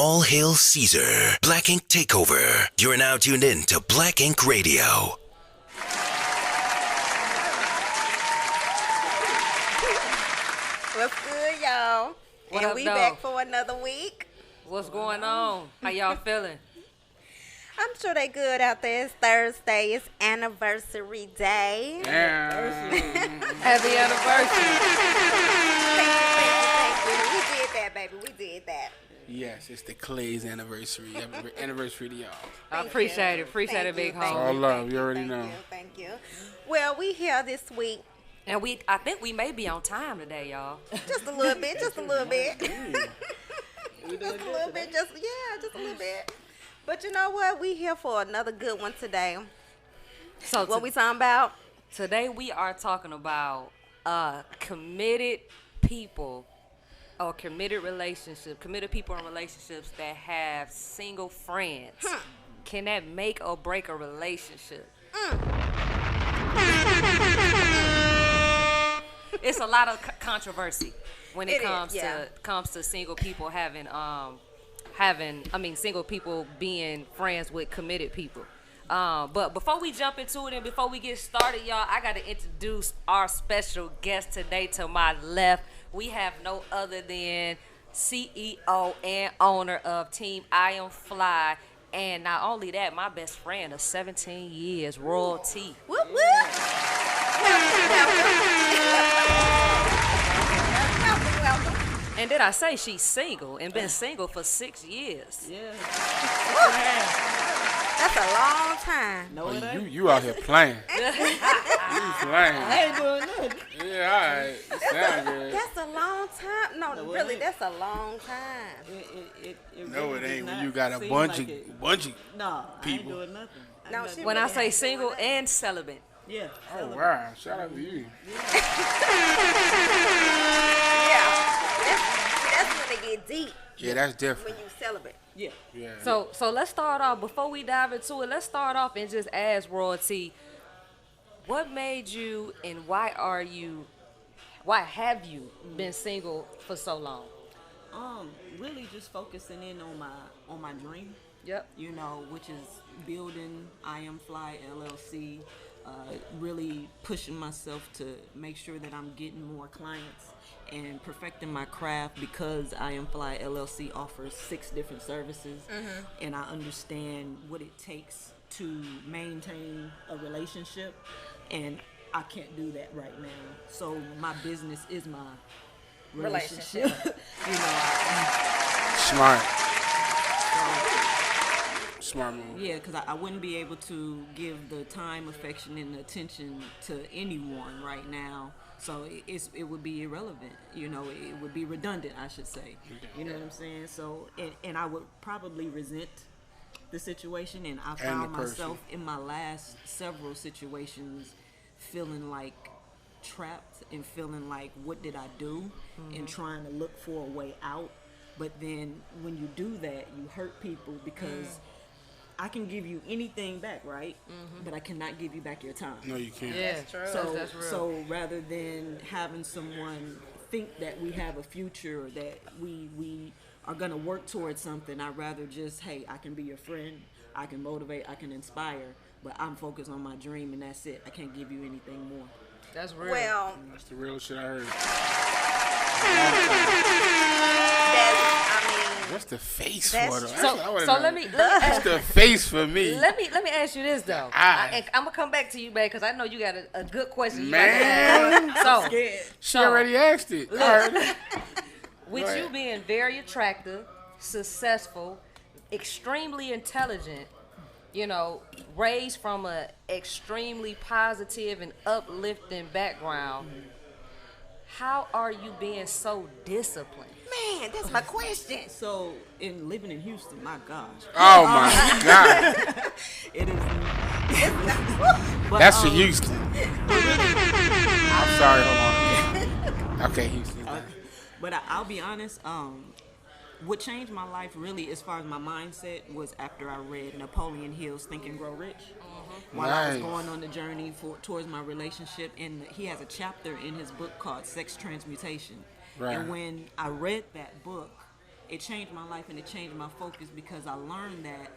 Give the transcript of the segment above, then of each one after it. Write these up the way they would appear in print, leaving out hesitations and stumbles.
All hail Caesar. Black Ink Takeover. You're now tuned in to Black Ink Radio. What's good, y'all? What and up, we dog? back for another week. What's going on? How y'all feeling? I'm sure they good out there. It's Thursday. It's anniversary day. Happy anniversary. Thank you. We did that, baby. We did that. Yes, it's the Clay's anniversary. Happy anniversary to y'all. I appreciate it. Appreciate it, big Thank home. All love. You already know. Thank you. Well, we here this week. And I think we may be on time today, y'all. Just a little bit. Just a little bit. Just a little bit. Just a little bit. But you know what? We here for another good one today. So What we talking about? today we are talking about committed people or committed people in relationships that have single friends. Can that make or break a relationship? It's a lot of controversy when it comes to single people single people being friends with committed people. But before we jump into it and before we get started, y'all, I got to introduce our special guest today. To my left, we have no other than CEO and owner of Team I Am Fly. And not only that, my best friend of 17 years, Royalty. Whoop, whoop. Welcome. And did I say she's single and been single for 6 years? Yeah. That's a long time. No, it ain't. You out here playing. You playing. I ain't doing nothing. Yeah, all right. It sound good. That's a long time. No, No, it really, ain't. that's a long time. It No, really it does ain't when not you got a seem bunch like of it. people. No, I ain't doing nothing. No, Nothing. she When I really say ain't single doing that. and celibate. Yeah. Oh, wow. Shout out to you. Yeah. That's when they get deep, Yeah, that's when different. you celebrate. Yeah. Yeah. So let's start off, before we dive into it, let's start off and just ask Royalty, what made you and why have you been single for so long? Really just focusing in on my dream. Yep. You know, which is building I Am Fly LLC, really pushing myself to make sure that I'm getting more clients and perfecting my craft, because I Am Fly LLC offers 6 different services, and I understand what it takes to maintain a relationship, and I can't do that right now. So my business is my relationship. You know, Smart. Smart move. yeah, because I wouldn't be able to give the time, affection, and attention to anyone right now. So it would be irrelevant. You know, it would be redundant, I should say. You know what I'm saying? So, and I would probably resent the situation. And I found the person. myself in my last several situations feeling like trapped and feeling like, what did I do? And trying to look for a way out. But then when you do that, you hurt people, because I can give you anything back, right? But I cannot give you back your time. No, you can't. Yeah, So, that's real. so rather than having someone think that we have a future, or that we are gonna work towards something, I'd rather just, hey, I can be your friend, I can motivate, I can inspire, but I'm focused on my dream, and that's it. I can't give you anything more. That's real. Well, That's the real shit I heard. What's the face That's for though? true. That's what I wanna So know. let me What's the face for me? let me ask you this though. Aye. I'm gonna come back to you, babe, because I know you got a good question. You Man. like to ask. She already asked it. I heard it. With Go you ahead. being very attractive, successful, extremely intelligent, you know, raised from a extremely positive and uplifting background, how are you being so disciplined? man, that's my question. So, in living in Houston, my gosh, Oh my God. it is. But, That's for Houston. I'm sorry, hold on. Okay, Houston. But I'll be honest. What changed my life really, as far as my mindset, was after I read Napoleon Hill's Think and Grow Rich. While I was Nice. going on the journey towards my relationship, and he has a chapter in his book called Sex Transmutation. Right. And when I read that book, it changed my life and it changed my focus because I learned that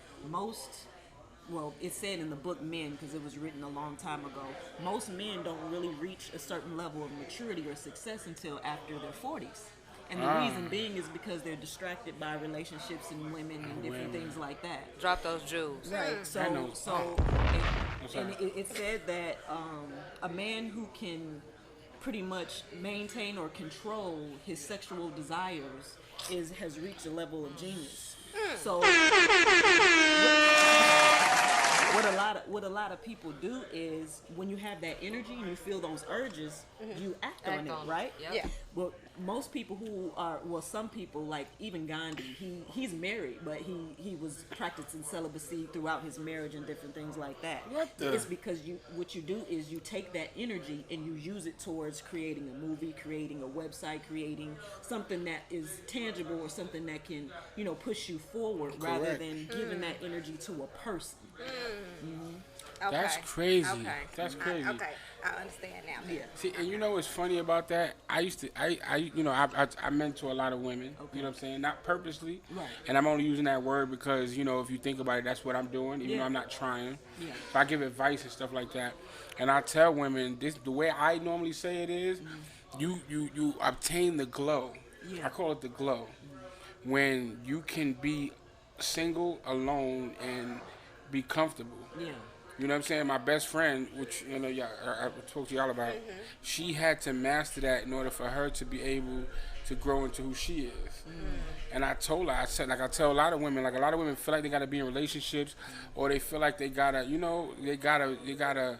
it said in the book Men, because it was written a long time ago, most men don't really reach a certain level of maturity or success until after their 40s. And the reason being is because they're distracted by relationships and women and different things like that. Drop those jewels. Right. It said that a man who can pretty much maintain or control his sexual desires has reached a level of genius. So what a lot of people do is when you have that energy and you feel those urges, you act on it, right? Yep. Yeah. Well, most people some people like even Gandhi, he's married, but he was practicing celibacy throughout his marriage and different things like that. It's because what you do is you take that energy and you use it towards creating a movie, creating a website, creating something that is tangible or something that can, push you forward rather than giving that energy to a person. Okay. That's crazy. Okay. That's crazy. Okay, I understand now. Yeah. See, and you know what's funny about that? I mentor a lot of women. Okay. You know what I'm saying? Not purposely. Right. And I'm only using that word because, if you think about it, that's what I'm doing, even though I'm not trying. Yeah. So I give advice and stuff like that. And I tell women, the way I normally say it is, you obtain the glow. Yeah. I call it the glow. When you can be single, alone, and be comfortable. Yeah. You know what I'm saying? My best friend, which I spoke to y'all about, she had to master that in order for her to be able to grow into who she is. And I told her, I said, like I tell a lot of women, like a lot of women feel like they gotta be in relationships, or they feel like they gotta, they gotta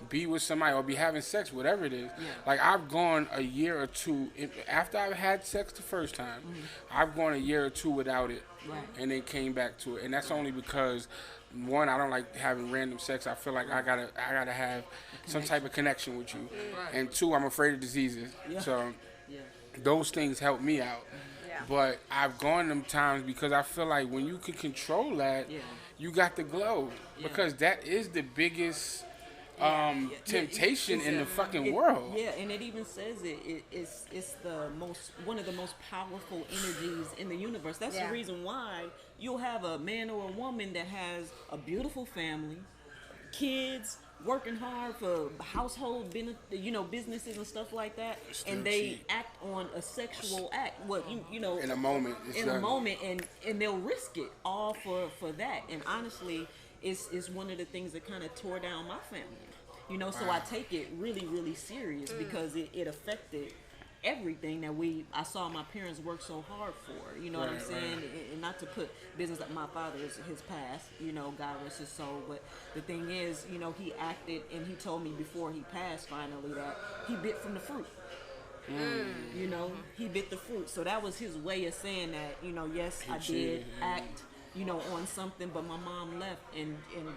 be with somebody or be having sex, whatever it is. Yeah. Like I've gone a year or two after I've had sex the first time. I've gone a year or two without it, Right. and then came back to it. And that's only because, one, I don't like having random sex. I feel like I gotta have some type of connection with you. Right. And two, I'm afraid of diseases. Yeah. So Yeah. those things help me out. Yeah. But I've gone them times because I feel like when you can control that, Yeah. you got the glow. Yeah. Because that is the biggest temptation It's in a- the fucking world. Yeah, and it even says it's one of the most powerful energies in the universe. That's Yeah. the reason why you'll have a man or a woman that has a beautiful family, kids, working hard for household businesses and stuff like that, Still and they cheat. act on a sexual act. In a moment. It's in a done. moment, and they'll risk it all for that. And honestly, it's one of the things that kind of tore down my family. So I take it really, really serious because it affected everything that I saw my parents work so hard for. You know what I'm Right, saying? right. And not to put business like my father is his past, God rest his soul. But the thing is, he acted and he told me before he passed finally that he bit from the fruit. He bit the fruit. So that was his way of saying that, yes, I did act, on something, but my mom left and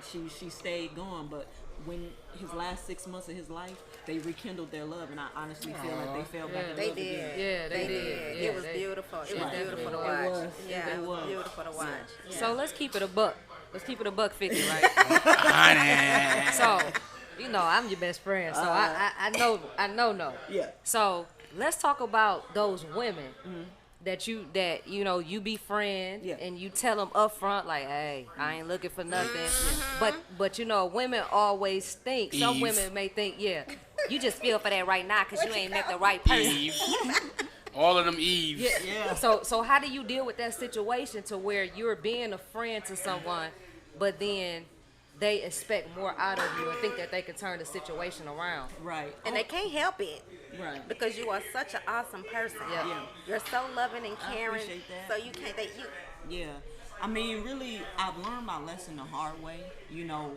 she stayed gone. But when his last 6 months of his life, they rekindled their love, and I honestly feel like they fell back in They love did. again. Yeah, they did. Yeah, It was they- beautiful. It was Right. beautiful to It watch. was. Yeah, It it was was. beautiful to watch. Yeah. So let's keep it a buck. Let's keep it a buck 50, right? So, I'm your best friend, so I know. Yeah. So let's talk about those women that you befriend Yeah. and you tell them up front, like, hey, I ain't looking for nothing. But women always think, some Eve. women may think, yeah, you just feel for that right now because you ain't met the right person. Eve. All of them Eves. Yeah. So how do you deal with that situation to where you're being a friend to someone, but then they expect more out of you and think that they can turn the situation around? Right. And they can't help it Right. because you are such an awesome person. Yeah. Yeah. You're so loving and I caring. appreciate that. So you can't. Yeah. I mean, really, I've learned my lesson the hard way.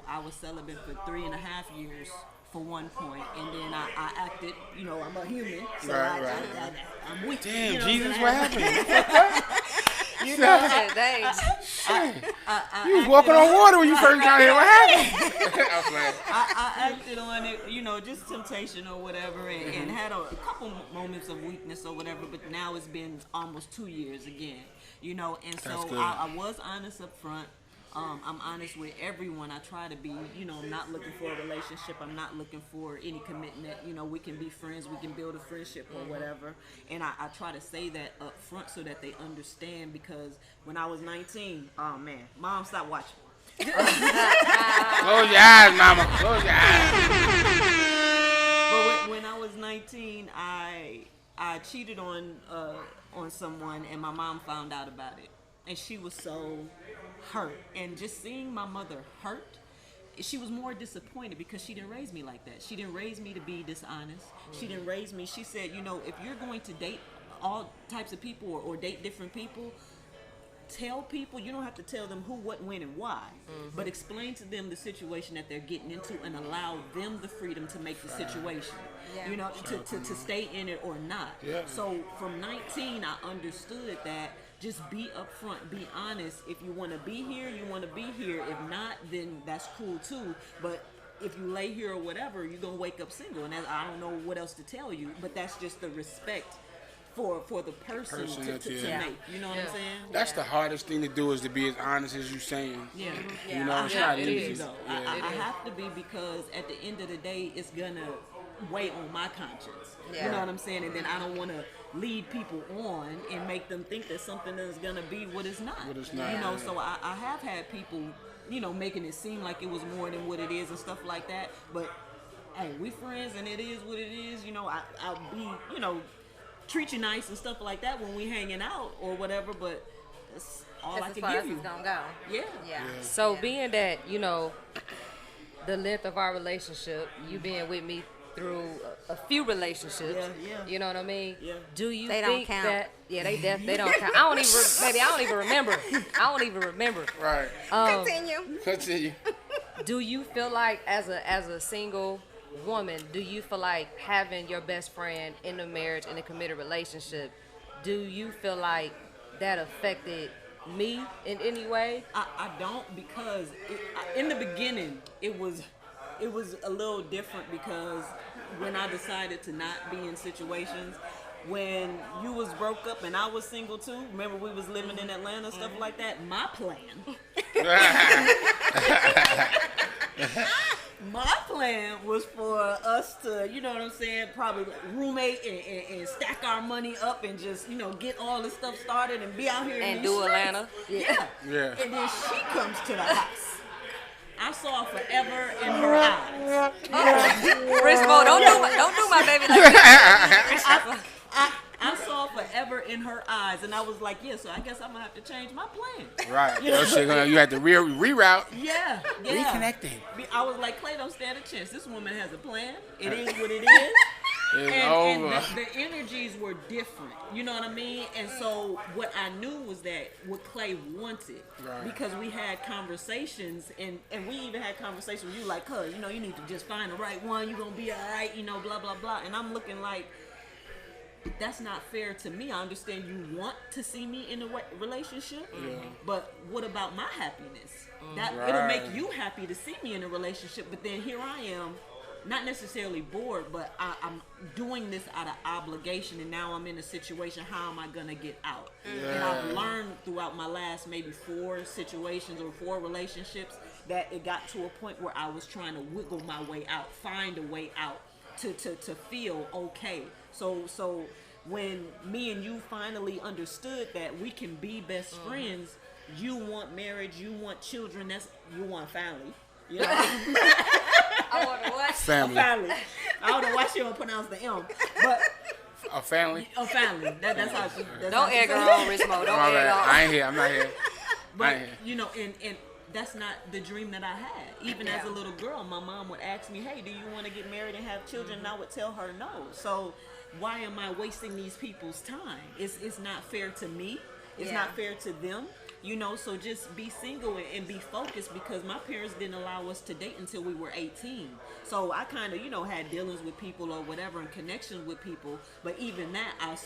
I was celibate for 3.5 years for one point, and then I acted, I'm a human, so Right. I'm weak. Damn, you know Jesus, what what I'm happened? Yeah, they- You was walking on water when you first got here. What happened? I was like, I acted on it, just temptation or whatever, and had a couple moments of weakness or whatever, but now it's been almost 2 years again, and so That's good. I was honest up front. I'm honest with everyone. I try to be, I'm not looking for a relationship. I'm not looking for any commitment. We can be friends. We can build a friendship or whatever. And I try to say that up front so that they understand, because when I was 19, oh man, Mom, stop watching. Close your eyes, mama. Close your eyes. But when I was 19, I cheated on someone, and my mom found out about it, and she was so hurt. And just seeing my mother hurt, she was more disappointed because she didn't raise me like that. She didn't raise me to be dishonest. She didn't raise me. She said, if you're going to date all types of people or date different people, tell people. You don't have to tell them who, what, when, and why, but explain to them the situation that they're getting into and allow them the freedom to make the situation, to stay in it or not. Yeah. So from 19, I understood that just be upfront, be honest. If you want to be here, you want to be here. If not, then that's cool too. But if you lay here or whatever, you're going to wake up single. And I don't know what else to tell you, but that's just the respect for the person to make. You know what I'm saying? That's the hardest thing to do, is to be as honest as you saying. Yeah. It's not easy. It is, though. I have to be, because at the end of the day, it's going to weigh on my conscience. Yeah. You know what I'm saying? And then I don't want to lead people on and make them think that something is going to be what it's not. What it's not. So I have had people, making it seem like it was more than what it is and stuff like that. But, hey, we friends and it is what it is. I'll be, treat you nice and stuff like that when we hanging out or whatever, but that's all I can give you. Gonna go. Yeah. So being that, the length of our relationship, you being with me through a few relationships, you know what I mean? Yeah. Do you They think don't count. that? Yeah, they don't count. I don't even remember. Right. Continue. Do you feel like as a single woman, do you feel like having your best friend in a marriage, in a committed relationship, do you feel like that affected me in any way? I don't, because in the beginning it was a little different, because when I decided to not be in situations, when you was broke up and I was single too, remember we was living in Atlanta, stuff like that, my plan my plan was for us to, you know what I'm saying, probably roommate and stack our money up and just, get all this stuff started and be out here And in do these streets. Atlanta. Yeah. Yeah. And then she comes to the house. I saw forever in her eyes. Rismo, don't do my baby like that. I saw forever in her eyes, and I was like, yeah, so I guess I'm gonna have to change my plan. Right. You had to reroute. Yeah. Reconnecting. I was like, Clay, don't stand a chance. This woman has a plan. It is what it is. And the energies were different. You know what I mean? And so what I knew was that what Clay wanted, because we had conversations, and we even had conversations with you like, cuz, you need to just find the right one. You're going to be all right, blah, blah, blah. And I'm looking like, that's not fair to me. I understand you want to see me in a relationship, but what about my happiness? It'll make you happy to see me in a relationship, but then here I am, not necessarily bored, but I'm doing this out of obligation, and now I'm in a situation. How am I gonna get out? And I've learned throughout my last maybe 4 situations or 4 relationships that it got to a point where I was trying to wiggle my way out, find a way out to feel okay. So when me and you finally understood that we can be best friends, you want marriage, you want children, you want family. You know? I want to watch Family. Family. I don't know why she don't pronounce the M, but A family. a family. That's how she. Don't egg her on, Rismo. Don't egg her on. I ain't here. I'm not here. But and that's not the dream that I had. Even as a little girl, my mom would ask me, "Hey, do you want to get married and have children?" And I would tell her no. So why am I wasting these people's time? It's not fair to me. It's not fair to them. So just be single and be focused, because my parents didn't allow us to date until we were 18. So I kind of, had dealings with people or whatever and connections with people. But even that, I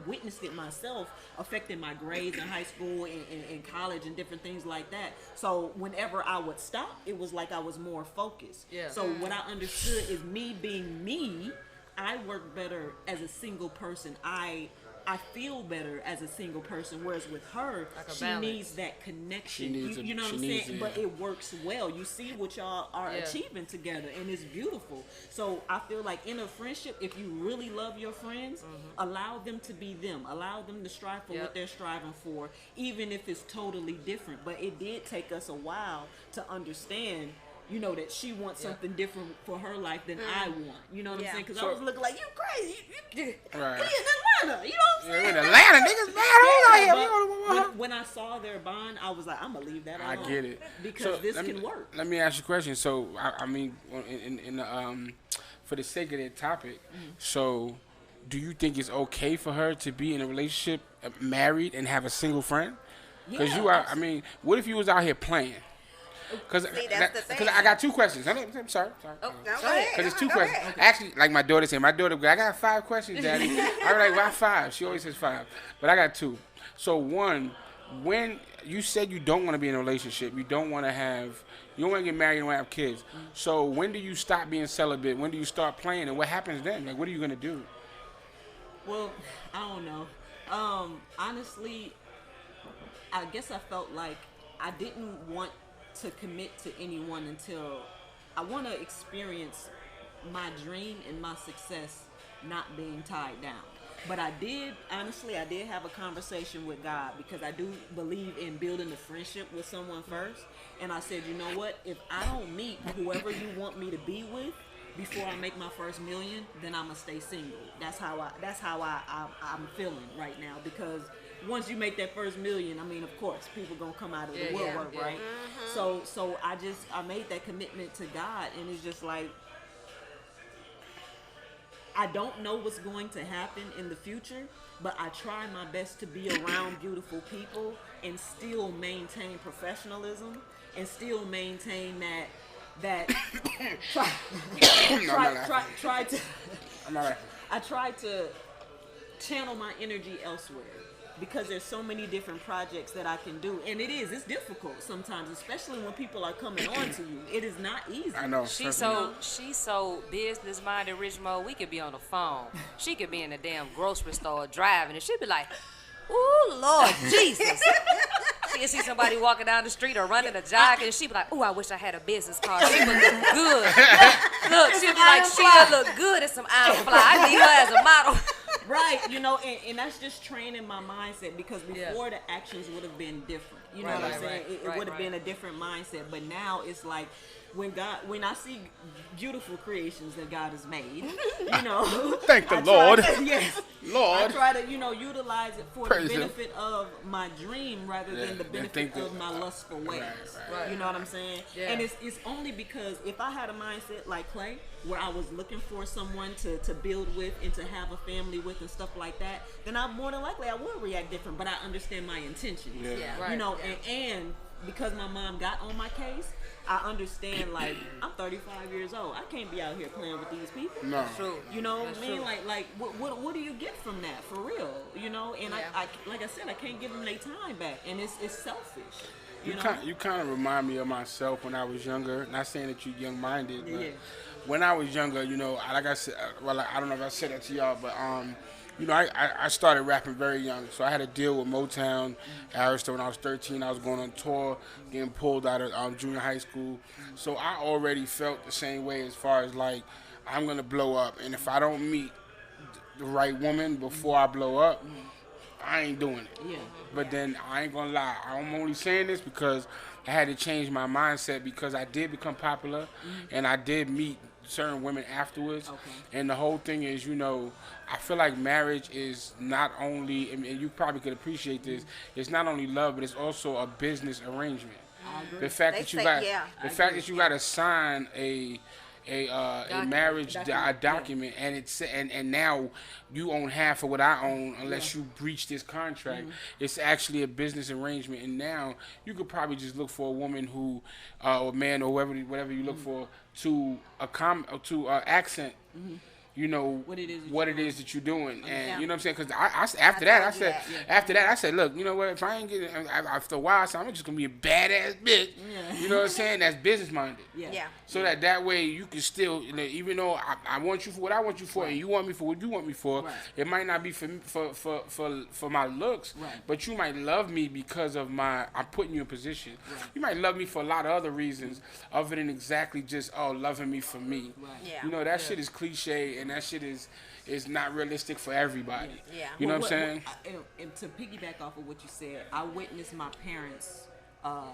witnessed it myself, affecting my grades in high school and college and different things like that. So whenever I would stop, it was like I was more focused. Yeah. So what I understood is me being me, I work better as a single person. I I feel better as a single person, whereas with her, Like a she balance. needs that connection. She needs you know what I'm she needs saying? it. But it works well. You see what y'all are Yeah. achieving together, and it's beautiful. So I feel like in a friendship, if you really love your friends, allow them to be them. Allow them to strive for Yep. what they're striving for, even if it's totally different. But it did take us a while to understand, you know, that she wants something different for her life than I want. You know what Yeah. I'm saying? Because So- I was looking like, you crazy. You Right. in Atlanta. You know what I'm Yeah, saying? in Atlanta, niggas mad. Who's out here? But We don't- when I saw their bond, I was like, I'm gonna leave that I alone. get it. Because So, this let me- can work. Let me ask you a question. So, I mean, in the, for the sake of that topic, so do you think it's okay for her to be in a relationship, married, and have a single friend? Because Yeah, you are. I mean, what if you was out here playing? Because that's the thing. I got two questions. I'm sorry. Oh, no, go ahead. Because it's two Go questions. ahead. Actually, like my daughter said, I got 5 questions, Daddy. I'm like, why 5? She always says 5. But I got 2. So one, when you said you don't want to be in a relationship, you don't want to get married, you don't want to have kids. So when do you stop being celibate? When do you start playing? And what happens then? Like, what are you going to do? Well, I don't know. Honestly, I guess I felt like I didn't want to commit to anyone until I want to experience my dream and my success not being tied down. But I did have a conversation with God, because I do believe in building a friendship with someone first. And I said, you know what? If I don't meet whoever you want me to be with before I make my first million, then I'm gonna stay single. That's how I'm feeling right now, because once you make that first million, I mean, of course, people gonna come out of the woodwork, yeah. right? So I made that commitment to God, and it's just like, I don't know what's going to happen in the future, but I try my best to be around beautiful people and still maintain professionalism and still maintain that try to I'm not laughing. I try to channel my energy elsewhere, because there's so many different projects that I can do, and it's difficult sometimes, especially when people are coming on to you. It is not easy. I know. She's so business minded, Rich Mo. We could be on the phone. She could be in the damn grocery store driving, and she'd be like, "Ooh, Lord Jesus." She'd see somebody walking down the street or running a jog, and she'd be like, "Ooh, I wish I had a business card. She would look good." Look, she'd be like, "She would look good at some Iron Fly. I need her as a model." Right, you know, and that's just training my mindset, because before the actions would have been different. You know Right, what I'm right, saying? right, It right, would have been right. a different mindset. But now it's like, when I see beautiful creations that God has made, you know, Thank the I try Lord. yes, Lord. I try to, utilize it for Praise the Him. benefit of my dream rather Yeah, than the and benefit think that- of my lustful ways. right. You know what I'm saying? Yeah. And it's only because if I had a mindset like Clay, where I was looking for someone to build with and to have a family with and stuff like that, then I more than likely I would react different. But I understand my intentions. Yeah. Yeah, right. You know, and because my mom got on my case, I understand, like, I'm 35 years old. I can't be out here playing with these people. No. True. You know what That's I mean? true. Like what do you get from that, for real? You know, and Yeah. I like I said, I can't give them their time back, and it's selfish. You know? You kind of remind me of myself when I was younger. Not saying that you're young-minded, but Yeah. when I was younger, like I said, well, I don't know if I said that to y'all, but I started rapping very young, so I had to deal with Motown, Arista when I was 13. I was going on tour, getting pulled out of junior high school, so I already felt the same way as far as like I'm gonna blow up, and if I don't meet the right woman before I blow up, I ain't doing it. Yeah. But then I ain't gonna lie, I'm only saying this because I had to change my mindset, because I did become popular and I did meet certain women afterwards. Okay. And the whole thing is, I feel like marriage is not only, and you probably could appreciate this, it's not only love, but it's also a business arrangement. I agree. The fact They that you say- got, yeah. the fact that you got to sign a marriage Document. document, and it's and now you own half of what I own unless you breach this contract. It's actually a business arrangement, and now you could probably just look for a woman who, or man, or whatever you look for to accent you know what it is that you're doing, and Yeah. you know what I'm saying. Because after that I told you said, I said, look, you know what? If I ain't getting after a while, I said, I'm just gonna be a badass bitch. Yeah. You know what I'm saying? That's business minded. Yeah. So that way you can still, you know, even though I want you for what I want you for, and you want me for what you want me for, Right. it might not be for my looks, Right. but you might love me because of I'm putting you in position. You might love me for a lot of other reasons other than exactly just loving me for me. Right. Yeah. You know, that shit is cliche, and that shit is not realistic for everybody. Yeah. You know what I'm saying? And to piggyback off of what you said, I witnessed my parents.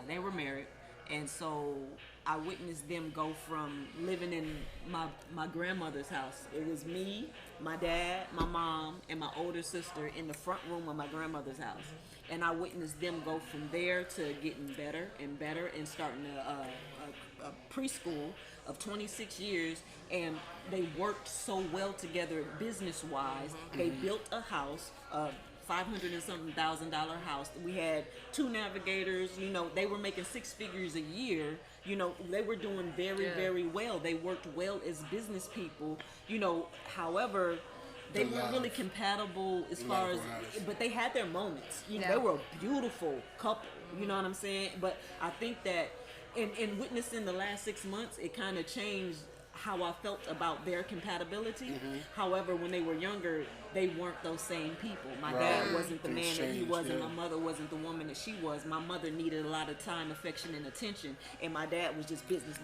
They were married, and so I witnessed them go from living in my grandmother's house. It was me, my dad, my mom, and my older sister in the front room of my grandmother's house. And I witnessed them go from there to getting better and better and starting a preschool of 26 years, and they worked so well together business-wise. They built a house, $500 and something thousand house. We had 2 navigators. You know, they were making 6 figures a year. You know, they were doing very well. They worked well as business people. You know, however, they weren't really compatible as far as, but they had their moments. You know, they were a beautiful couple. You know what I'm saying? But I think that in witnessing the last 6 months, it kind of changed how I felt about their compatibility. However, when they were younger, they weren't those same people. My dad wasn't the man that he was, and my mother wasn't the woman that she was. My mother needed a lot of time, affection, and attention, and my dad was just business.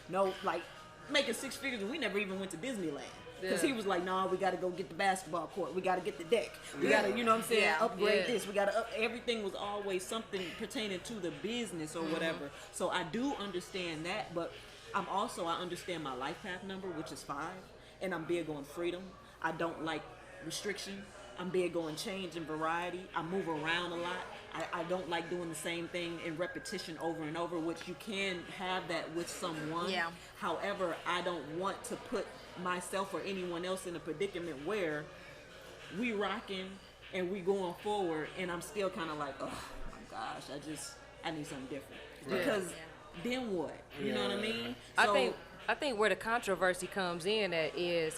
No, like making 6 figures, and we never even went to Disneyland. Because he was like, nah, we got to go get the basketball court. We got to get the deck. We got to, you know what I'm saying, upgrade this. We got to everything was always something pertaining to the business or whatever. So I do understand that, but I understand my life path number, which is 5, and I'm big on freedom. I don't like restriction. I'm big on change and variety. I move around a lot. I don't like doing the same thing in repetition over and over, which you can have that with someone. Yeah. However, I don't want to put myself or anyone else in a predicament where we rocking and we going forward, and I'm still kind of like, oh my gosh, I need something different. Because then what? You know what I mean? I think where the controversy comes in at is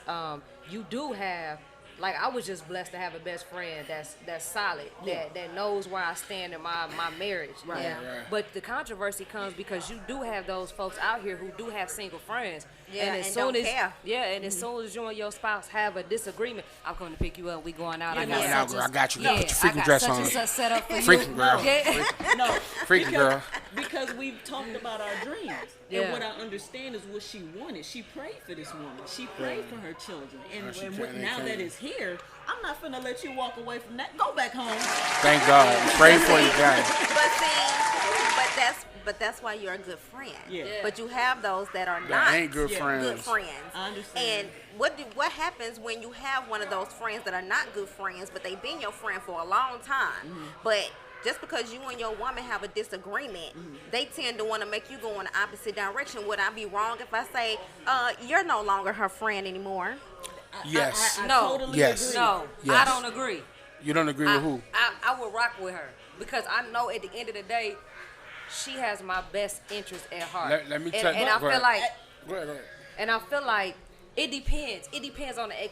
you do have, like, I was just blessed to have a best friend that's solid, that knows where I stand in my marriage. Right. Yeah. But the controversy comes because you do have those folks out here who do have single friends. Yeah, as and soon don't as care. and as soon as you and your spouse have a disagreement, I'm going to pick you up. We going out. I got Yeah. such I got you. Yeah, Put your freaking I got dress such on. and such set up for Freaking you. girl. Yeah. No, Freaking girl. because we've talked about our dreams. Yeah. And what I understand is what she wanted. She prayed for this woman. She prayed for her children. And, she and can't- now they that can't. it's here, I'm not finna let you walk away from that. Go back home. Thank God. Pray for you guys. But see, but that's why you're a good friend. Yeah. But you have those that are That not ain't good friends. good friends. I understand. And what happens when you have one of those friends that are not good friends, but they've been your friend for a long time, but just because you and your woman have a disagreement, they tend to want to make you go in the opposite direction. Would I be wrong if I say, you're no longer her friend anymore? Yes. I No. totally Yes. agree. No, Yes. I don't agree. You don't agree with who? I will rock with her because I know at the end of the day, she has my best interest at heart. Let me and, tell you. and I feel like, Go ahead. and I feel like it depends. It depends on the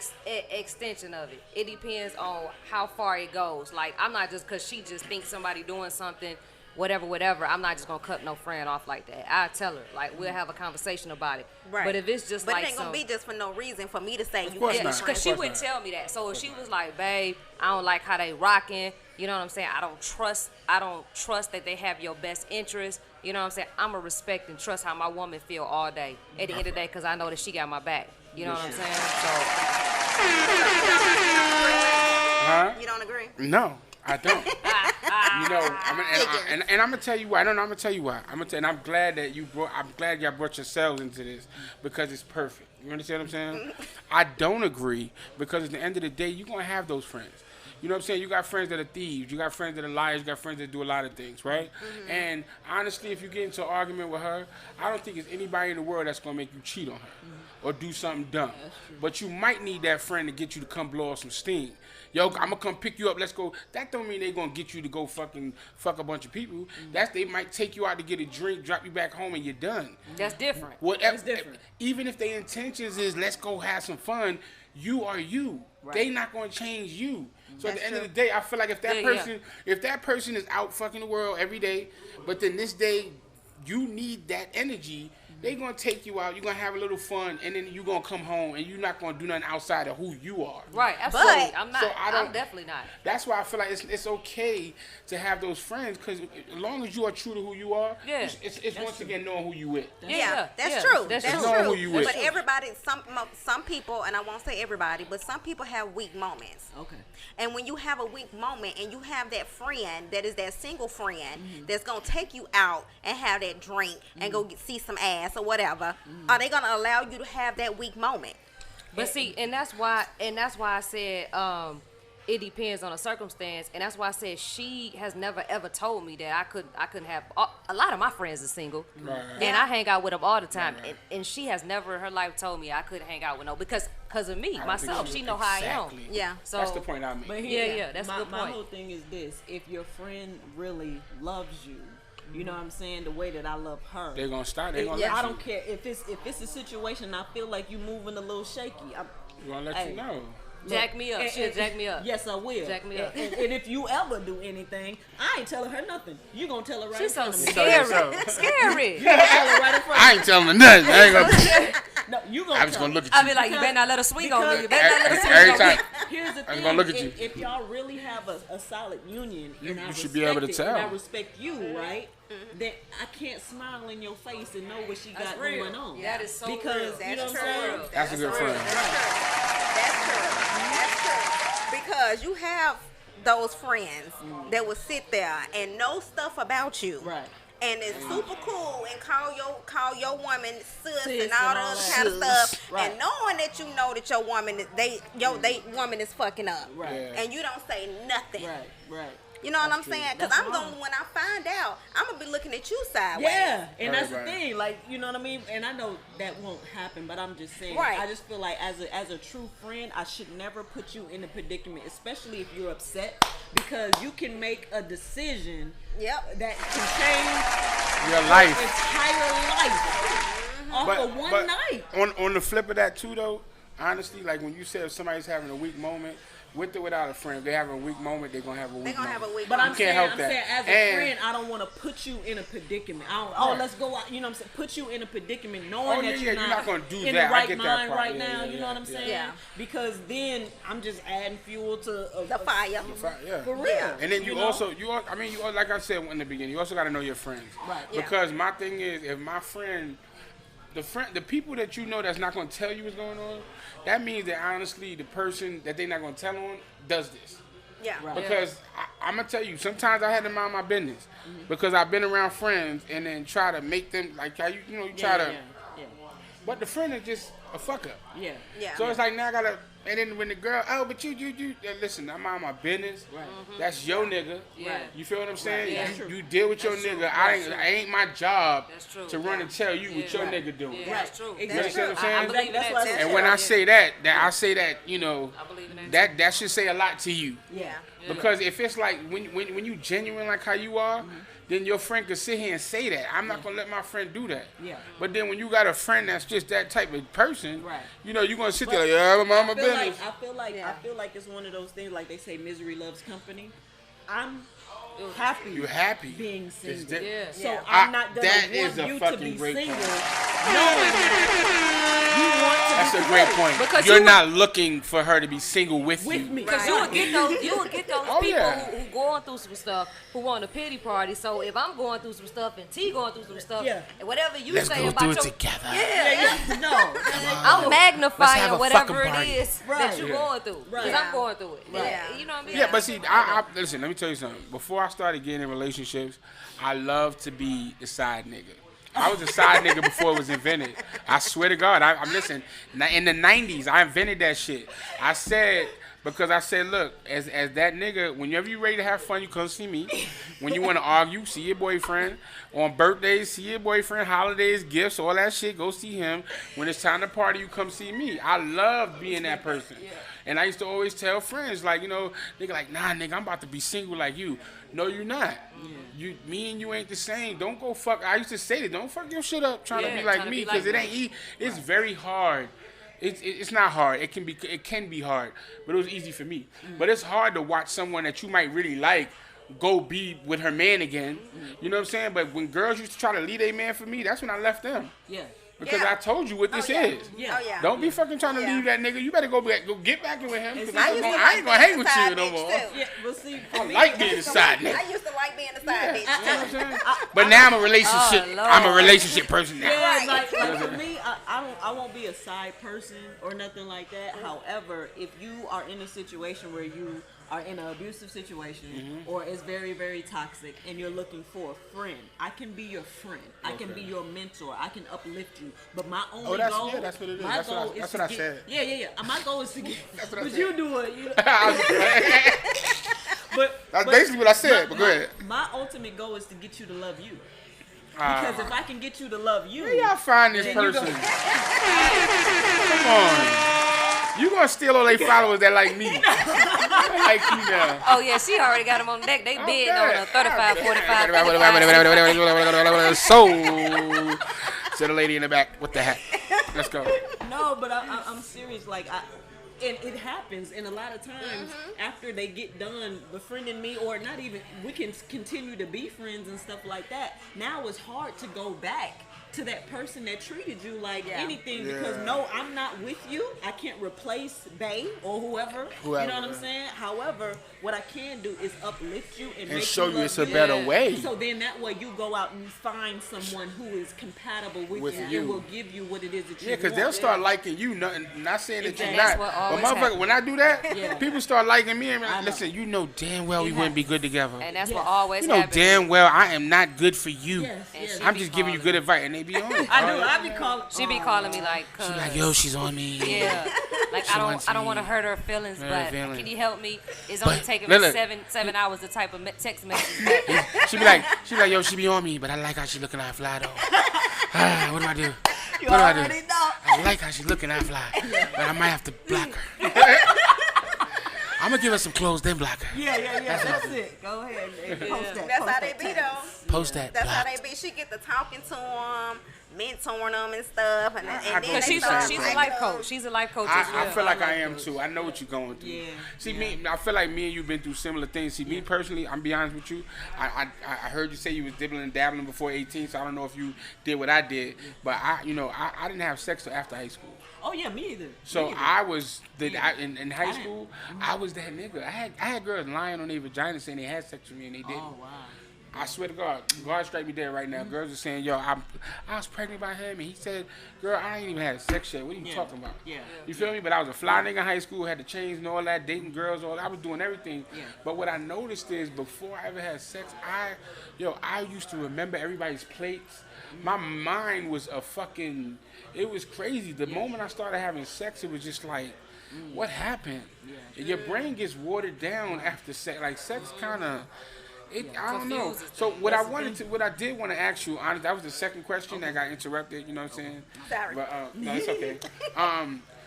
extension of it. It depends on how far it goes. Like, I'm not just because she just thinks somebody doing something, whatever. I'm not just gonna cut no friend off like that. I tell her, like, we'll have a conversation about it. Right. But if it's just But like it ain't gonna be just for no reason for me to say you course can't not. be because friends. she Of course wouldn't not. tell me that. So if she was like, babe, I don't like how they rocking, you know what I'm saying? I don't trust that they have your best interest. You know what I'm saying? I'ma respect and trust how my woman feel all day. At the end of the day, because I know that she got my back. You know what I'm saying? So Huh? You don't agree? No, I don't. You know, and I'm gonna tell you why. No, I'm gonna tell you why. And I'm glad that I'm glad y'all brought yourselves into this because it's perfect. You understand what I'm saying? I don't agree because at the end of the day, you're gonna have those friends. You know what I'm saying? You got friends that are thieves. You got friends that are liars. You got friends that do a lot of things, right? And honestly, if you get into an argument with her, I don't think there's anybody in the world that's going to make you cheat on her or do something dumb. But you might need that friend to get you to come blow off some steam. Yo, I'm going to come pick you up. Let's go. That don't mean they're going to get you to go fucking fuck a bunch of people. They might take you out to get a drink, drop you back home, and you're done. That's different. Whatever, It's different. Even if their intentions is let's go have some fun, you are you. Right. They not going to change you. So at That's the end true. of the day, I feel like if that Yeah, person is out fucking the world every day, but then this day you need that energy, they gonna take you out. You're gonna have a little fun, and then you're gonna come home, and you're not gonna do nothing outside of who you are. Right, absolutely. But- I'm not. So I don't- I'm definitely not. That's why I feel like it's okay to have those friends, because as long as you are true to who you are, Yeah. it's once again knowing who you with. Yeah, that's yeah, true. that's That's true. Know true. who you with. But everybody, some people, and I won't say everybody, but some people have weak moments. Okay. And when you have a weak moment and you have that friend that is that single friend that's going to take you out and have that drink and go see some ass or whatever, are they going to allow you to have that weak moment? But see, and that's why I said it depends on the circumstance, and that's why I said she has never ever told me that I couldn't have. A lot of my friends are single, Right. and I hang out with them all the time, Right. and she has never in her life told me I couldn't hang out with no because of me I don't myself. think She know how I am. exactly. Yeah. So That's the point I made. But Yeah, that's a my, good my point. whole thing is this: if your friend really loves you, you know what I'm saying, the way that I love her, They're gonna start. They're gonna I let don't you. care if it's a situation I feel like you moving a little shaky. I'm Gonna let Hey. you know. Jack me up. and- She'll and- jack me up. Yes, I will. Jack me up. And if you ever do anything, I ain't telling her nothing. You gonna tell her right She's in so front of me. scary. So- Scary. You gonna tell her right in front I of ain't telling her nothing. I ain't gonna. me. No, you gonna I'm just tell gonna her. look at I you. be like, you better not let her swing on me. You better not let her swing Every on time. me. Here's the I'm thing: gonna look at you. if y'all really have a solid union, and I you should respect be able to it, tell. and I respect you, right? Then I can't smile in your face and know what she got real. going on. That is so because real. you That's know what I'm true. saying. That's a good friend. That's true. That's true. Because you have those friends that will sit there and know stuff about you. Right. And it's super cool and call your woman sis Sis and all and the all other that. kind of stuff. Right. And knowing that you know that your woman they woman is fucking up. Right. Yeah. And you don't say nothing. Right. You know what I'm That's true. saying? Because That's I'm wrong. going when I find out, I'm gonna be looking at you sideways. Yeah, and that's the Right. thing. Like, you know what I mean? And I know that won't happen, but I'm just saying. Right. I just feel like as a true friend, I should never put you in a predicament, especially if you're upset, because you can make a decision Yep. that can change Your your life. entire life off of one night. On the flip of that too, though, honestly, like when you said if somebody's having a weak moment, with or without a friend, if they have a weak moment, they're gonna have a weak They're gonna have moment. a weak But I'm moment. can't saying, help I'm that. saying, as a And- friend, I don't want to put you in a predicament. Oh, Right. let's go out. You know what I'm saying? Put you in a predicament, knowing Oh, that yeah, you're you're not gonna do in that. the I right get that mind part. right Yeah, now. yeah, You know what I'm yeah. saying? Yeah. Because then I'm just adding fuel to The fire. Yeah. For real. Yeah. And then you know? also, I mean, like I said in the beginning, you also got to know your friends. Right. Yeah. Because my thing is, if my friend, the people that you know that's not going to tell you what's going on, that means that honestly, the person that they're not going to tell on does this. Yeah. Right. Because I'm gonna tell you, sometimes I had to mind my business because I've been around friends and then try to make them like how you try to, but the friend is just a fuck up. Yeah. Yeah. So it's like now I gotta, and then when the girl, oh, but you, listen, I'm on my business. Right. That's your nigga. Yeah. You feel what I'm saying? Yeah. You deal with your That's true. nigga. That's true. I ain't my job That's true. to run and tell you what Yeah. your Right. nigga doing. Yeah, that's true. Exactly. You understand what I'm saying? I believe in That's that what I too. said. And when I Yeah. say that I say that, you know, I believe in that. that should say a lot to you. Yeah. Because if it's like when you genuine like how you are, then your friend could sit here and say that. I'm not gonna let my friend do that. Yeah. But then when you got a friend that's just that type of person, Right. you know, you're gonna sit there like, yeah, I'm on my business. I feel Yeah. like it's one of those things, like they say, misery loves company. I'm happy. You're happy. being It's single. di- Yeah. So Yeah. I'm not gonna that want is a you to fucking be great single, point. knowing that you want to That's be a great committed point. Because You're you- not looking for her to be single with with you. me. Because you would get those Oh, people yeah. who going through some stuff who want a pity party. So if I'm going through some stuff and T going through some stuff, Yeah. and whatever you Let's say go about through it your together. Yeah, no. I'm magnifying have a whatever fucking it party. is that Right. you're Yeah. going through. Because Right. I'm going through it. Yeah. You know what I mean? Yeah, but see, I listen. Let me tell you something. Before I started getting in relationships, I loved to be the side nigga. I was a side nigga before it was invented. I swear to God, I'm listening. In the '90s, I invented that shit. I said Because I said, look, as that nigga, whenever you ready to have fun, you come see me. When you want to argue, see your boyfriend. On birthdays, see your boyfriend. Holidays, gifts, all that shit, go see him. When it's time to party, you come see me. I love being that person. And I used to always tell friends, like, you know, nigga, like, nah, nigga, I'm about to be single like you. No, you're not. Me and you ain't the same. Don't go fuck. I used to say that. Don't fuck your shit up trying to be like me, because it ain't. It's very hard. It's not hard. It can be hard, but it was easy for me. But it's hard to watch someone that you might really like go be with her man again. You know what I'm saying? But when girls used to try to leave a man for me, that's when I left them. Yeah. Because I told you what this is. Yeah. Oh, yeah. Don't be fucking trying to leave that nigga. You better go get back in with him. Because I used to I ain't gonna hang with you no bitch, more. too. Yeah, well, see, I like being the side nigga. I used to like being the side bitch. You know what I'm too. saying? But now I'm a relationship. Oh, Lord. I'm a relationship person now. Yeah, like for me, I won't be a side person or nothing like that. However, if you are in a situation where you are in an abusive situation or it's very, very toxic and you're looking for a friend, I can be your friend. I can be your mentor. I can uplift you. But my only goal, that's what it is. my That's goal what is I to get, said. Yeah. My goal is to get. That's what I But said. you do it. You know, That's basically what I said, but go ahead. My ultimate goal is to get you to love you. Ah. Because if I can get you to love you, Where y'all find this then you person? go- Come on. You gonna steal all they followers that like me. I like you now. Oh yeah, she already got them on deck. They bid on a 35, 45. So, to the lady in the back with the hat. Let's go. No, but I'm serious. Like, and it happens, and a lot of times after they get done befriending me, or not even, we can continue to be friends and stuff like that. Now it's hard to go back to that person that treated you like anything, because no, I'm not with you. I can't replace Bae or whoever. You know what I'm saying? However, what I can do is uplift you and make show you love it's a better way. So then that way you go out and find someone who is compatible with you and will give you what it is that you Yeah, because want. they'll start liking you. Not saying that you're Exactly. not. That's what But always motherfucker, happens. when I do that, Yeah. people start liking me. And I know. listen, you know damn well we wouldn't be good together. And that's what always You know happens. damn well I am not good for you. Yes, And yes. she I'm be just giving you calling good advice, and they be on it. I do. I be calling. She be calling me like, She be like, yo, she's on me. yeah, like wants I don't me. want to hurt her feelings, Her but feelings. can you help me? It's only But, taking me look. 7 hours to type a text message back. She be like, yo, she be on me, but I like how she looking at fly though. What do I do? You What do I do? already know. I like how she looking at fly, but I might have to block her. I'm gonna give her some clothes, then block her. Yeah. That's it. Go ahead and post that. That's post how that they be text. though. Post that. That's how blocked. they be. She get to talking to them, mentoring them and stuff, and then Because they she's start a liking life them. coach. She's a life coach as well. I feel like I am too. I know what you're going through. Yeah, See, I feel like me and you've been through similar things. See, me personally, I'm be honest with you. I heard you say you was dibbling and dabbling before 18, so I don't know if you did what I did. But I didn't have sex till after high school. Oh yeah, me either. So Me either. I was in high school. I was that nigga. I had girls lying on their vagina saying they had sex with me and they didn't. Oh wow. I swear to God, God strike me dead right now. Girls are saying, yo, I was pregnant by him, and he said, girl, I ain't even had sex yet. What are you talking about? Yeah. You feel me? But I was a fly nigga in high school, had the chains and all that, dating girls, all that. I was doing everything. Yeah. But what I noticed is before I ever had sex, I used to remember everybody's plates. My mind was it was crazy. The moment I started having sex, it was just like, what happened? Yeah. Your brain gets watered down after sex. Like sex kind of, I don't know. Confuses So what I did want to ask you, honestly, that was the second question that got interrupted. You know what I'm saying? Sorry. But no, it's okay.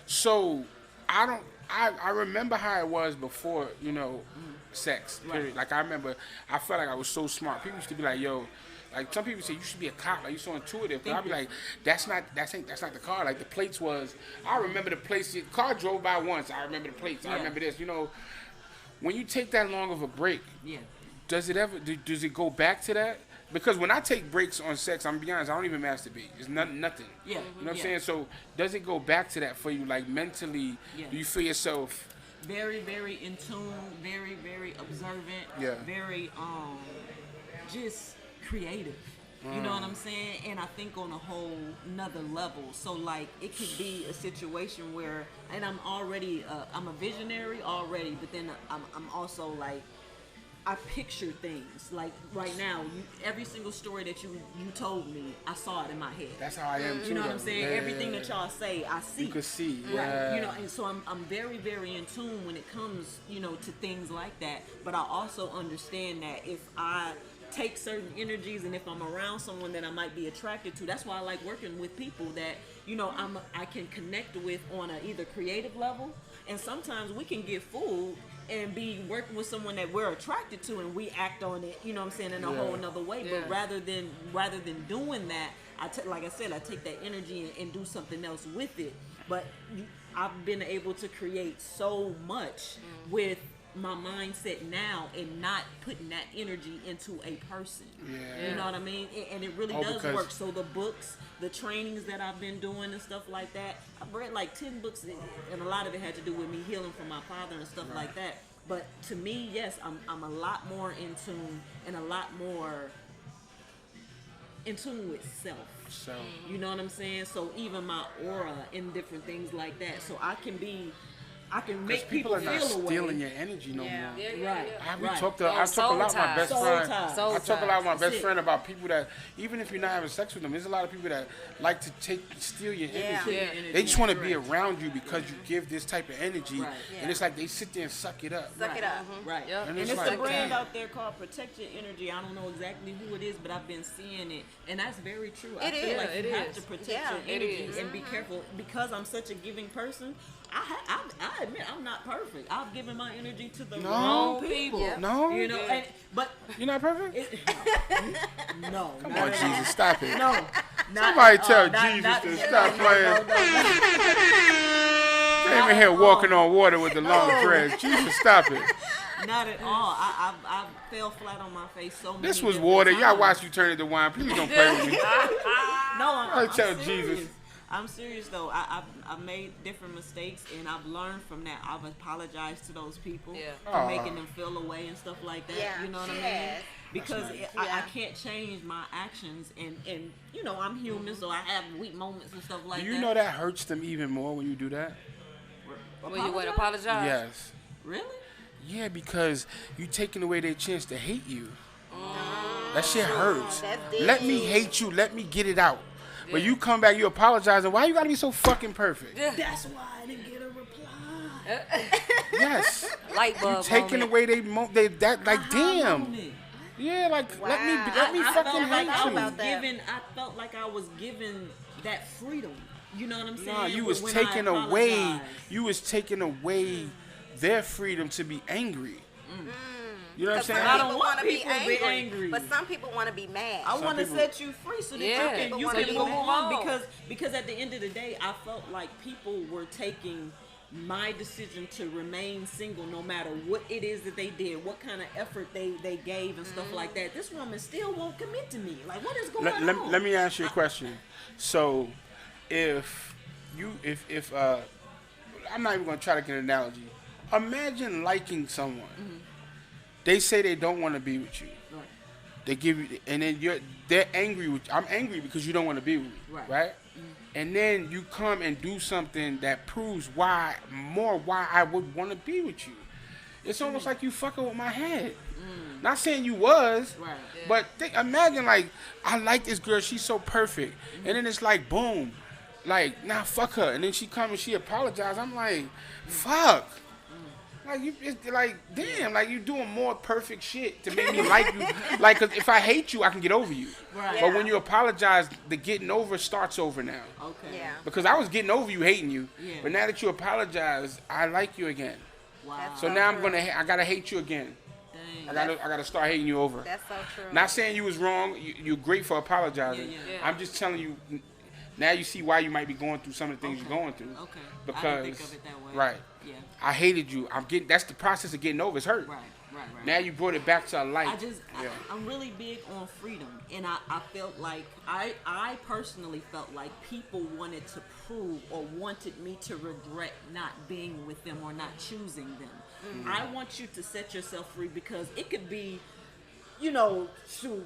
So I remember how it was before, sex. Period. Like I felt like I was so smart. People used to be like, yo. Like some people say you should be a cop, like you're so intuitive. But I'd be like, that's not the car. Like the plates was. I remember the plates. The car drove by once. I remember the plates. I remember this. When you take that long of a break, does it go back to that? Because when I take breaks on sex, I'm gonna be honest, I don't even masturbate. It's nothing. Yeah. You know what I'm saying? So does it go back to that for you? Like mentally, do you feel yourself? Very, very in tune. Very, very observant. Yeah. Very just creative. You know what I'm saying? And I think on a whole nother level. So like it could be a situation where, and I'm already, I'm a visionary already, but then I'm also like, I picture things like right now. Every single story that you told me, I saw it in my head. That's how I am too. You know what I'm saying? Yeah, Everything that y'all say, I see. You can see, Right. yeah. You know, and so I'm very, very in tune when it comes, to things like that. But I also understand that if I take certain energies and if I'm around someone that I might be attracted to, that's why I like working with people that, I can connect with on a either creative level, and sometimes we can get fooled and be working with someone that we're attracted to and we act on it, in a whole nother way. Yeah. But rather than doing that, like I said, I take that energy and do something else with it. But I've been able to create so much with my mindset now and not putting that energy into a person. Yeah. You know what I mean? And it really does because- work. So the books, the trainings that I've been doing and stuff like that, I've read like 10 books, and a lot of it had to do with me healing from my father and stuff like that. But to me, yes, I'm a lot more in tune and a lot more in tune with self. So You know what I'm saying? So even my aura and different things like that. So I can because make people are not feel stealing away. your energy no more. Right. I right. talk a Oh, lot with my best Soul friend. ties. I Soul talk a lot with my ties. best That's friend about people that, even if you're not having sex with them, there's a lot of people that like to steal your energy. Yeah. They just want to be around you because you give this type of energy, Right. and it's like they sit there and suck it up. Suck it up. Right. Yep. And it's it's like, a brand damn. out there called Protect Your Energy. I don't know exactly who it is, but I've been seeing it. And that's very true. I It feel is. like It you have is. to protect Yeah, your it energy is. and be careful. Because I'm such a giving person, I admit I'm not perfect. I've given my energy to the wrong people. Yeah. No, But you're not perfect. no. Come not on, at all. Jesus, stop it. No. Somebody tell not- Jesus not- to stop playing. No, Came in here walking on water with the long dreads. Jesus, stop it. not at all. I fell flat on my face so many This was different water. Y'all times. watch you turn it to wine. Please don't play with me. No, I'm tell serious. Jesus. I'm serious though. I've made different mistakes and I've learned from that. I've apologized to those people Yeah. for Aw. making them feel away and stuff like that. Yeah, You know what I she mean? has. Because nice. I Yeah. can't change my actions and I'm human, so I have weak moments and stuff like Do that. you know that hurts them even more when you do that? When you want to apologize? Yes. Really? Yeah, because you taking away their chance to hate you. That shit hurts. That's deep. Let me hate you. Let me get it out. But you come back, you apologizing. Why you gotta be so fucking perfect? That's why I didn't get a reply. Yes. Light bulb Taking moment. away they that like Aha damn. moment. Yeah, like let me I fucking felt like I hate was you. about that. I felt like I was given that freedom. You know what I'm saying? Nah, you was When I taking away. apologized. You was taking away their freedom to be angry. You know what I'm saying? I don't People want want to be people to be angry, angry. but some people want to be mad. I want to people- set you free so that Yeah. you So can you move can move on on. because at the end of the day, I felt like people were taking my decision to remain single no matter what it is that they did, what kind of effort they gave and stuff like that. This woman still won't commit to me. Like, what is going on? Let me ask you a question. So, if I'm not even gonna try to get an analogy. Imagine liking someone. They say they don't want to be with you. Right. They give you, and then they're angry with. I'm angry because you don't want to be with me, Right. And then you come and do something that proves why I would want to be with you. It's almost like you fucking with my head. Not saying you was, Right. but imagine like I like this girl. She's so perfect, and then it's like boom, like nah, fuck her, and then she come and she apologized. I'm like, fuck. Like you, it's like damn, like you doing more perfect shit to make me like you. Like, 'cause if I hate you, I can get over you. Right. But when you apologize, the getting over starts over now. Okay. Yeah. Because I was getting over you hating you, Yeah. but now that you apologize, I like you again. Wow. So So now I'm true. I gotta hate you again. Dang. I gotta start hating you over. That's so true. Not saying you was wrong. You're great for apologizing. Yeah. I'm just telling you. Now you see why you might be going through some of the things Okay. you're going through. Okay. I Because didn't think of it that way. right. Yeah. I hated you. That's the process of getting over. It's hurt. Right. Now you brought it back to a light. I'm really big on freedom, and I felt like I personally felt like people wanted to prove or wanted me to regret not being with them or not choosing them. Mm-hmm. I want you to set yourself free because it could be, you know, shoot.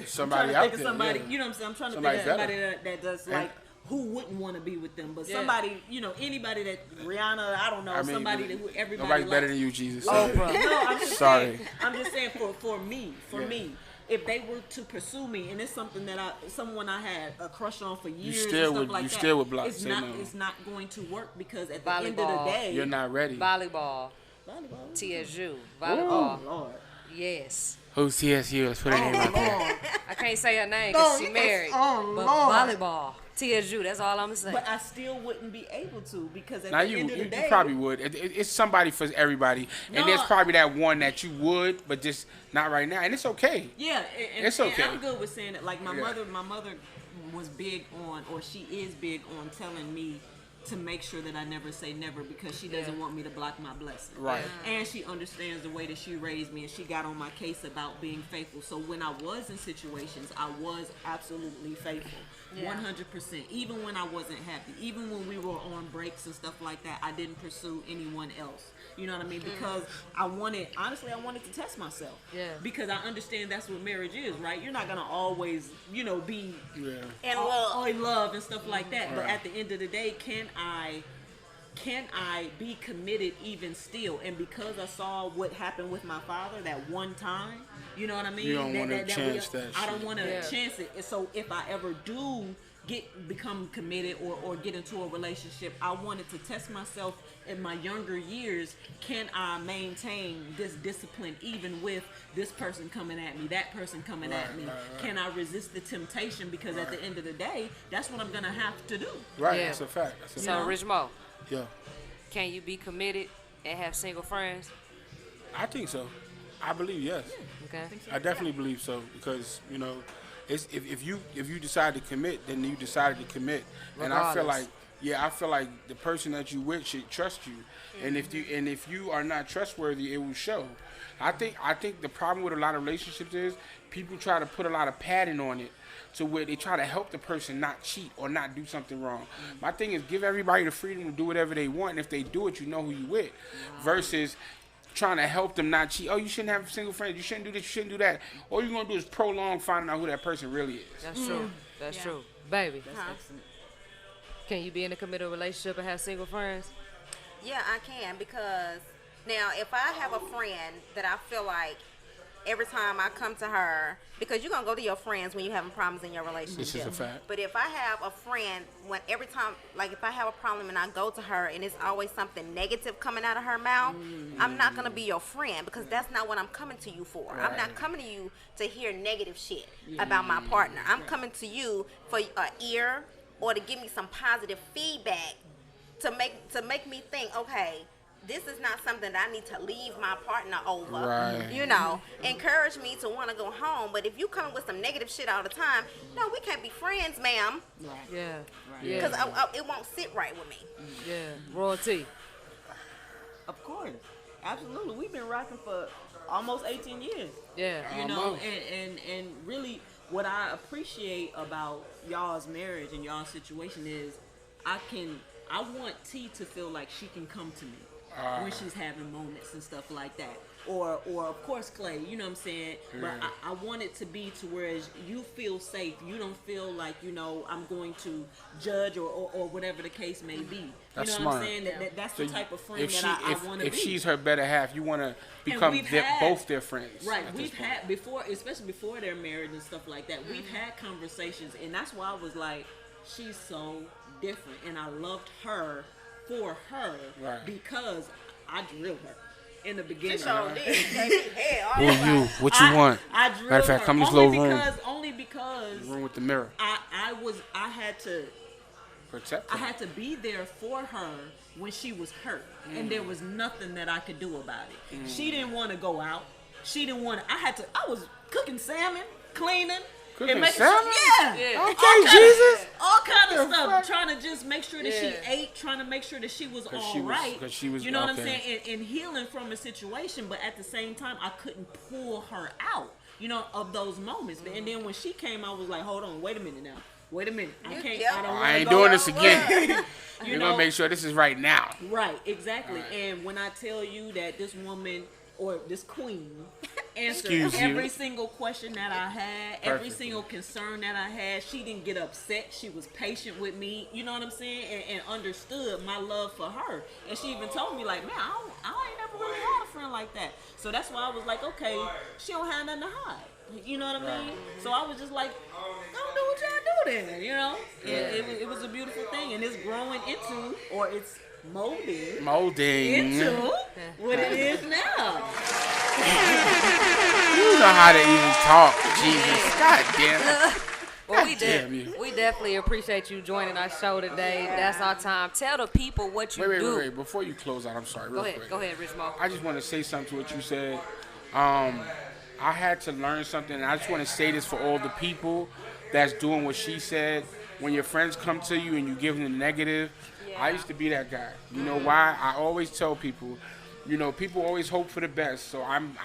Somebody I'm trying to out think of there, somebody. yeah. You know what I'm saying? I'm trying to Somebody think of better. somebody that does And- like who wouldn't want to be with them? But Yeah. somebody, anybody that Rihanna, I don't know, I mean, somebody that everybody nobody's better likes. than you, Jesus. Oprah. No, I'm just Sorry. saying. I'm just saying for me, Yeah. if they were to pursue me, and it's something that someone I had a crush on for years, still and stuff would- like you that, still would block- it's say not, no. it's not going to work because at the end of the Volleyball. day, You're not ready. Volleyball. volleyball. TSU. Oh Volleyball. Lord. Yes. Who's TSU? Let's put her name out there. I can't say her name because No, she you can't- married. oh, but Lord. volleyball. TSU. That's all I'm saying. But I still wouldn't be able to because at Now the end of the you day, probably would. It's somebody for everybody, and there's No. probably that one that you would, but just not right now, and it's okay. yeah, and, It's okay. and I'm good with saying it. Like my Yeah. mother was big on, or she is big on telling me to make sure that I never say never because she doesn't want me to block my blessing. Right. And she understands the way that she raised me, and she got on my case about being faithful. So when I was in situations, I was absolutely faithful. Yeah. 100%. Even when I wasn't happy, even when we were on breaks and stuff like that, I didn't pursue anyone else. You know what I mean? Because I wanted to test myself. Yeah. Because I understand that's what marriage is, right? You're not gonna always, be Yeah. And all love. in love and stuff like that. But Right. at the end of the day, can I be committed even still? And because I saw what happened with my father that one time, you know what I mean? You don't wanna chance that I don't shit. want to Yeah. chance it. And so if I ever do become committed or get into a relationship, I wanted to test myself in my younger years. Can I maintain this discipline even with this person coming at me, that person coming at me? right. Can I resist the temptation? Because at the end of the day, that's what I'm gonna have to do. Right. Yeah. That's a fact. That's a so, fact. Rich Mo, Yeah. can you be committed and have single friends? I think so. I believe yes. Okay. I definitely believe so because it's if you decide to commit, then you decided to commit, and I feel Regardless. like I feel like the person that you with should trust you, and if you are not trustworthy, it will show. I think the problem with a lot of relationships is people try to put a lot of padding on it to where they try to help the person not cheat or not do something wrong. My thing is give everybody the freedom to do whatever they want, and if they do it, you know who you with, versus trying to help them not cheat. Oh, you shouldn't have single friends. You shouldn't do this. You shouldn't do that. All you're going to do is prolong finding out who that person really is. That's true. That's Yeah. true. Baby, That's excellent. can you be in a committed relationship and have single friends? Yeah, I can because now if I have a friend that I feel like every time I come to her, because you're gonna go to your friends when you're having problems in your relationship. This is a fact. But if I have a friend, every time, like if I have a problem and I go to her and it's always something negative coming out of her mouth, I'm not gonna be your friend because that's not what I'm coming to you for. I'm not coming to you to hear negative shit about my partner. I'm coming to you for an ear or to give me some positive feedback to make me think, okay, this is not something that I need to leave my partner over. Right. Encourage me to want to go home. But if you come with some negative shit all the time, no, we can't be friends, ma'am, Right. Yeah. Right. because Yeah. it won't sit right with me. Yeah. Royalty. Of course. Absolutely. We've been rocking for almost 18 years. Yeah. You know, Almost. and really what I appreciate about y'all's marriage and y'all's situation is I want T to feel like she can come to me when she's having moments and stuff like that. Or of course Clay, you know what I'm saying? But Yeah. I want it to be to where you feel safe. You don't feel like, I'm going to judge or whatever the case may be. That's you know smart. what I'm saying? That's So the type of friend if that I want to be. if she's her better half, you want to become we've had- both their friends. Right, at this we've point. had before, especially before they're married and stuff like that. We've had conversations, and that's why I was like, she's so different, and I loved her for her Right. because I drilled her in the beginning. Sure did. Hell, all Who about you? it. What you want? I drilled Matter of fact, her come in this only little room. only because Room with the mirror. I had to Protect I her. had to be there for her when she was hurt, and there was nothing that I could do about it. She didn't want to go out. She didn't want to. I was cooking salmon, cleaning, Cooking and making salmon? Sure, Yeah. All Okay, kind of- Jesus. all kind of The stuff. fuck? Trying to just make sure that she Yeah. ate, trying to make sure that she was all she was- right. 'cause she was- you know what I'm okay. saying? And healing from a situation, but at the same time, I couldn't pull her out. Of those moments. And then when she came, I was like, hold on, wait a minute now. Wait a minute. I You can't. kept- I don't I wanna ain't go doing this out. again. You You're know? gonna make sure this is right now. Right, exactly. Right. And when I tell you that this woman or this queen answered Excuse you. every single question that I had, every Perfect. single concern that I had. She didn't get upset. She was patient with me. You know what I'm saying? And understood my love for her. And she even told me like, man, I ain't never really had a friend like that. So that's why I was like, okay, she don't have nothing to hide. You know what I mean? So I was just like, don't do what y'all do then, you know? It was a beautiful thing, and it's growing into, or it's molding into what it is now. You know how to even talk, Jesus. God damn it. Well, damn you. we definitely appreciate you joining our show today. That's our time. Tell the people what you do. Wait. Before you close out, I'm sorry. Real quick. Go ahead, Rich Mo. I just want to say something to what you said. I had to learn something, and I just want to say this for all the people that's doing what she said. When your friends come to you and you give them the negative, I used to be that guy. You know why? I always tell people, you know, people always hope for the best. So I'm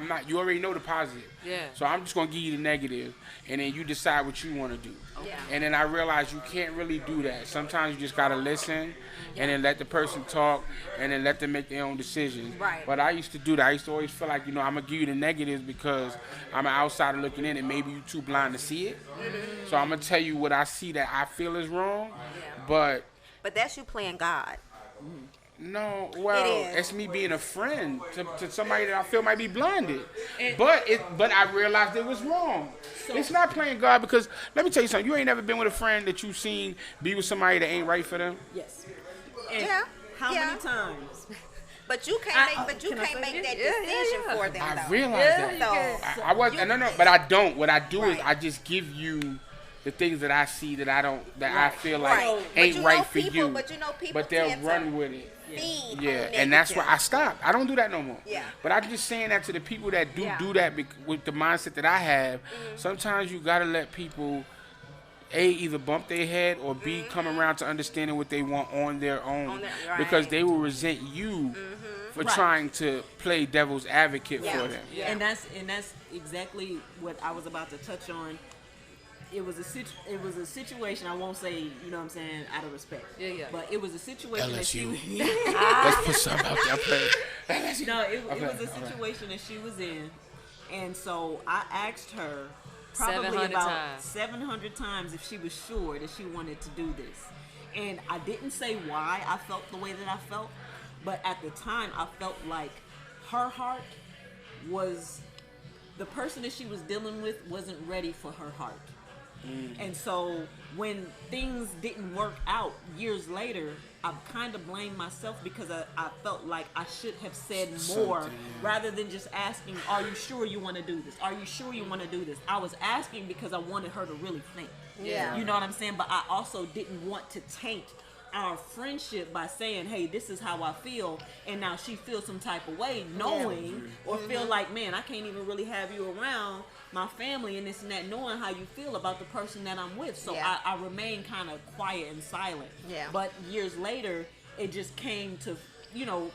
not. You already know the positive. Yeah. So I'm just gonna give you the negative, and then you decide what you want to do. Yeah. And then I realized you can't really do that. Sometimes you just gotta listen, and then let the person talk, and then let them make their own decisions. Right. But I used to do that. I used to always feel like, you know, I'm gonna give you the negatives because I'm an outsider looking in, and maybe you too blind to see it. So I'm gonna tell you what I see that I feel is wrong, but that's you playing God. no, well, It is. it's me being a friend to somebody that I feel might be blinded. But I realized it was wrong. It's not playing God, because let me tell you something. You ain't never been with a friend that you've seen be with somebody that ain't right for them. Yes. And Yeah. how Yeah. many times? But you can't make can I say that this? decision for them. I though. realized that. So I was no, but I don't. What I do is Right. I just give you the things that I see that I don't, that I feel like Right. But ain't you know right for people- you. but you know people But they'll tend to run with it. feed Yeah, on and that's why I negative. stopped. I don't do that no more. Yeah. But I'm just saying that to the people that do Yeah. do that with the mindset that I have. Sometimes you gotta let people either bump their head or B come around to understanding what they want on their own, On their- because right. they will resent you for Right. trying to play devil's advocate Yeah. for them. Yeah. And that's exactly what I was about to touch on. It was a situation. I won't say, you know what I'm saying, out of respect. Yeah. But it was a situation that she LSU. was Let's put something out there. Play. No, it was a Okay. situation that she was in, and so I asked her probably 700 about times. 700 times if she was sure that she wanted to do this. And I didn't say why I felt the way that I felt, but at the time I felt like her heart was, the person that she was dealing with wasn't ready for her heart. And so when things didn't work out years later, I kind of blamed myself because I felt like I should have said more Something. rather than just asking, are you sure you want to do this? Are you sure you want to do this? I was asking because I wanted her to really think. Yeah. You know what I'm saying? But I also didn't want to taint our friendship by saying, hey, this is how I feel, and now she feels some type of way, knowing or feel like, man, I can't even really have you around my family and this and that, knowing how you feel about the person that I'm with. So Yeah. I remain kind of quiet and silent. Yeah. But years later, it just came to, you know.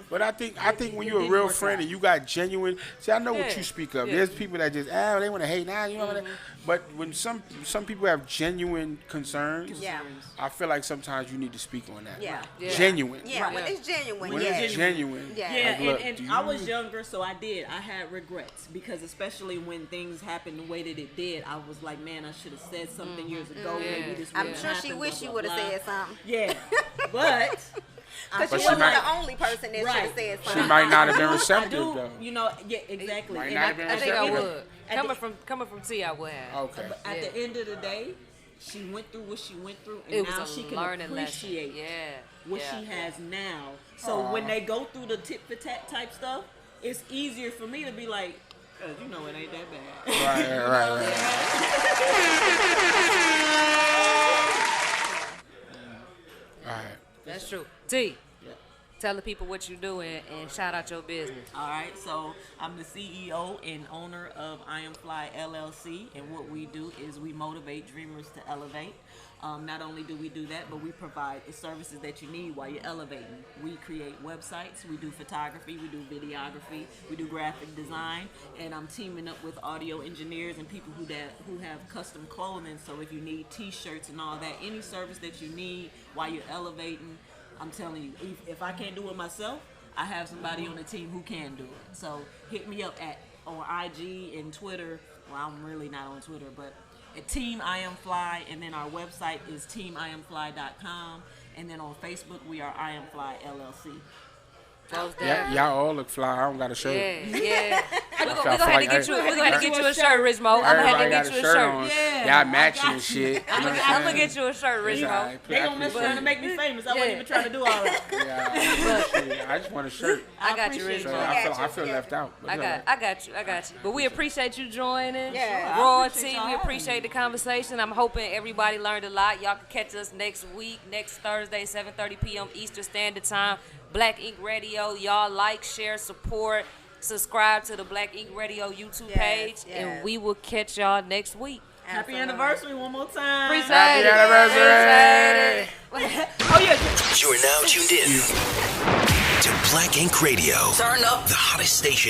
But I think when it you're a didn't real work friend out. and you got genuine, see, I know Yeah. what you speak of. Yeah. There's people that just they want to hate now, you know. But when some people have genuine concerns, Yeah. I feel like sometimes you need to speak on that. Yeah. Yeah. Genuine. Yeah, Right. when it's genuine. When yeah. it's genuine. Yeah. Yeah, Like, look, and do I was you- younger, so I had regrets, because especially when things happened the way that it did, I was like, man, I should have said something years ago. Maybe this I'm wouldn't sure she happen, wished blah, you blah, would have blah. said something. Yeah, but Because But she she wasn't might- the only person that should have said She something. might not have been I receptive do, though. you know, yeah, exactly. Might And not have been I think I receptive. would. Coming from T, I would have. Okay. At Yeah. the end of the day, she went through what she went through, and It was now a she can learning lesson. appreciate Yeah. what Yeah. she has now. So when they go through the tit for tat type stuff, it's easier for me to be like, you know, it ain't that bad. Right. That's true. T, tell the people what you do and shout out your business. All right, so I'm the CEO and owner of I Am Fly LLC, and what we do is we motivate dreamers to elevate. Not only do we do that, but we provide the services that you need while you're elevating. We create websites, we do photography, we do videography, we do graphic design, and I'm teaming up with audio engineers and people who have custom clothing. So if you need T-shirts and all that, any service that you need while you're elevating, I'm telling you, if I can't do it myself, I have somebody on the team who can do it. So hit me up on IG and Twitter. Well, I'm really not on Twitter, but at Team I Am Fly, and then our website is teamiamfly.com, and then on Facebook we are I Am Fly LLC. Y'all all look fly. I don't got a shirt. Yeah. We're gonna have to get you a shirt, Rich Mo. I'm gonna have to get you a shirt. On. Y'all matching and shit. I'm gonna get you a shirt, Rich Mo. They gonna mess around to make me famous. I wasn't even trying to do all that. Yeah, I just want a shirt. I got you, Rich Mo. I feel left out. I got you. But we appreciate you joining. Yeah. Royalty, we appreciate the conversation. I'm hoping everybody learned a lot. Y'all can catch us next week, next Thursday, 7:30 p.m. Eastern Standard Time. Black Ink Radio. Y'all like, share, support, subscribe to the Black Ink Radio YouTube page, and we will catch y'all next week. Happy anniversary one more time. Appreciate it. Happy anniversary. Oh, yeah. You're now tuned in to Black Ink Radio. Turn up. The hottest station